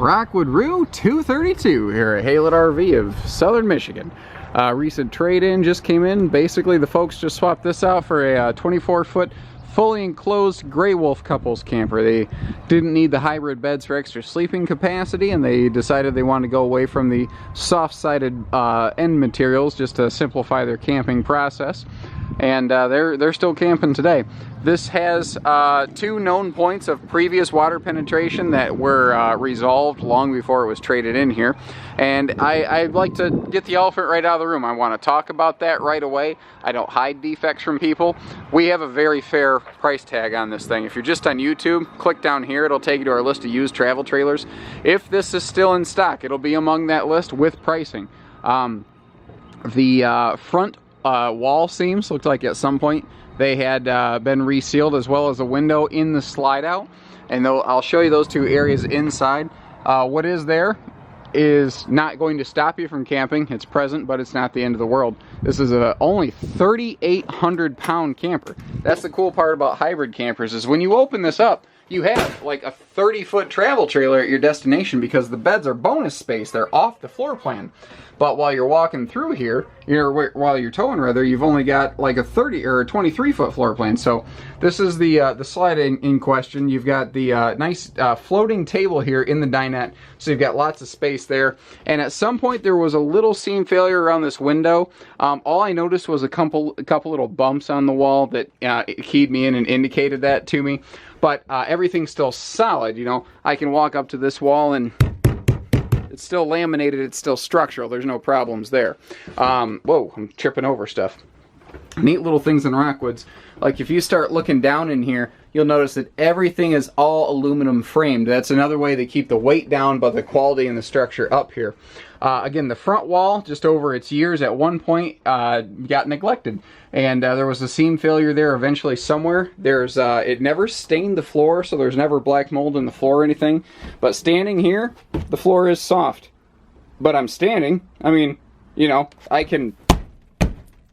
Rockwood Rue 232 here at Haylett RV of Southern Michigan. Recent trade-in just came in. Basically, the folks just swapped this out for a 24-foot fully enclosed Grey Wolf couples camper. They didn't need the hybrid beds for extra sleeping capacity, and they decided they wanted to go away from the soft-sided end materials just to simplify their camping process. And they're still camping today. This has two known points of previous water penetration that were resolved long before it was traded in here. And I'd like to get the elephant right out of the room. I want to talk about that right away. I don't hide defects from people. We have a very fair price tag on this thing. If you're just on YouTube, click down here. It'll take you to our list of used travel trailers. If this is still in stock, it'll be among that list with pricing. The front wall seams looked like at some point they had been resealed, as well as a window in the slide out, and I'll show you those two areas inside. What is there is not going to stop you from camping. It's present, but it's not the end of the world. This is a only 3,800 pound camper. That's the cool part about hybrid campers, is when you open this up, you have like a 30-foot travel trailer at your destination, because the beds are bonus space. They're off the floor plan. But while you're walking through here, while you're towing rather, you've only got like a 30 or a 23-foot floor plan. So this is the slide in question. You've got the nice floating table here in the dinette, so you've got lots of space there. And at some point there was a little seam failure around this window. All I noticed was a couple little bumps on the wall that keyed me in and indicated that to me. But everything's still solid. You know, I can walk up to this wall and it's still laminated, it's still structural, there's no problems there. Whoa, I'm tripping over stuff. Neat little things in Rockwoods. Like if you start looking down in here, you'll notice that everything is all aluminum framed. That's another way to keep the weight down, but the quality and the structure up here. Again, the front wall, just over its years, at one point got neglected, and there was a seam failure there eventually somewhere. It never stained the floor, so there's never black mold in the floor or anything. But standing here, the floor is soft. But I'm standing. I mean, you know, I can.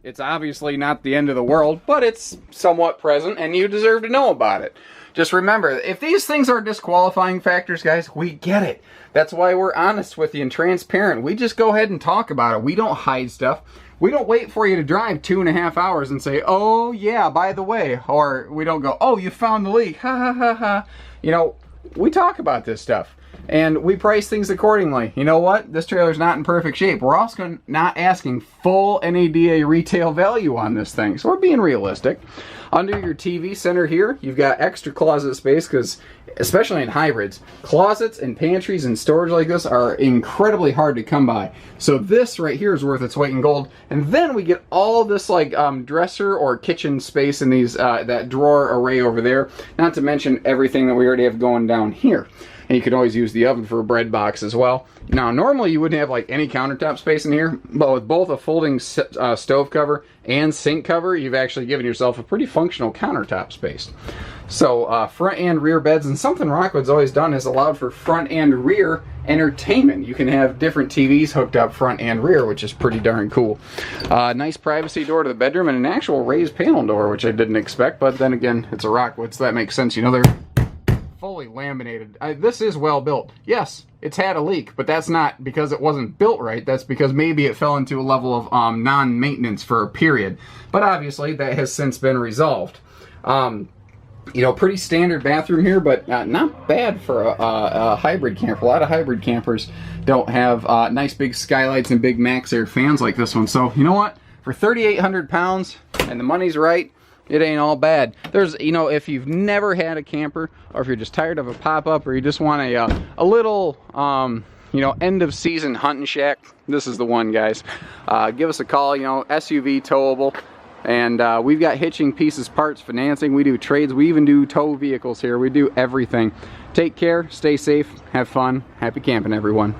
It's obviously not the end of the world, but it's somewhat present, and you deserve to know about it. Just remember, if these things are disqualifying factors, guys, we get it. That's why we're honest with you and transparent. We just go ahead and talk about it. We don't hide stuff. We don't wait for you to drive 2.5 hours and say, oh yeah, by the way. Or we don't go, oh, you found the leak, ha ha ha ha. You know, we talk about this stuff. And we price things accordingly. You know what? This trailer's not in perfect shape. We're also not asking full NADA retail value on this thing. So we're being realistic. Under your TV center here, you've got extra closet space, because especially in hybrids, closets and pantries and storage like this are incredibly hard to come by. So this right here is worth its weight in gold. And then we get all this like dresser or kitchen space in these that drawer array over there. Not to mention everything that we already have going down here. And you can always use the oven for a bread box as well. Now, normally you wouldn't have like any countertop space in here, but with both a folding stove cover and sink cover, you've actually given yourself a pretty functional countertop space. So front and rear beds, and something Rockwood's always done is allowed for front and rear entertainment. You can have different TVs hooked up front and rear, which is pretty darn cool. Nice privacy door to the bedroom, and an actual raised panel door, which I didn't expect, but then again, it's a Rockwood, so that makes sense. You know, they're fully laminated. This is well built. Yes, it's had a leak, but that's not because it wasn't built right. That's because maybe it fell into a level of non-maintenance for a period. But obviously, that has since been resolved. You know, pretty standard bathroom here, but not bad for a hybrid camper. A lot of hybrid campers don't have nice big skylights and big max air fans like this one. So, you know what? For 3,800 pounds, and the money's right, it ain't all bad. There's, you know, if you've never had a camper, or if you're just tired of a pop-up, or you just want a little, you know, end-of-season hunting shack, this is the one, guys. Give us a call. You know, SUV towable, and we've got hitching, pieces, parts, financing. We do trades. We even do tow vehicles here. We do everything. Take care. Stay safe. Have fun. Happy camping, everyone.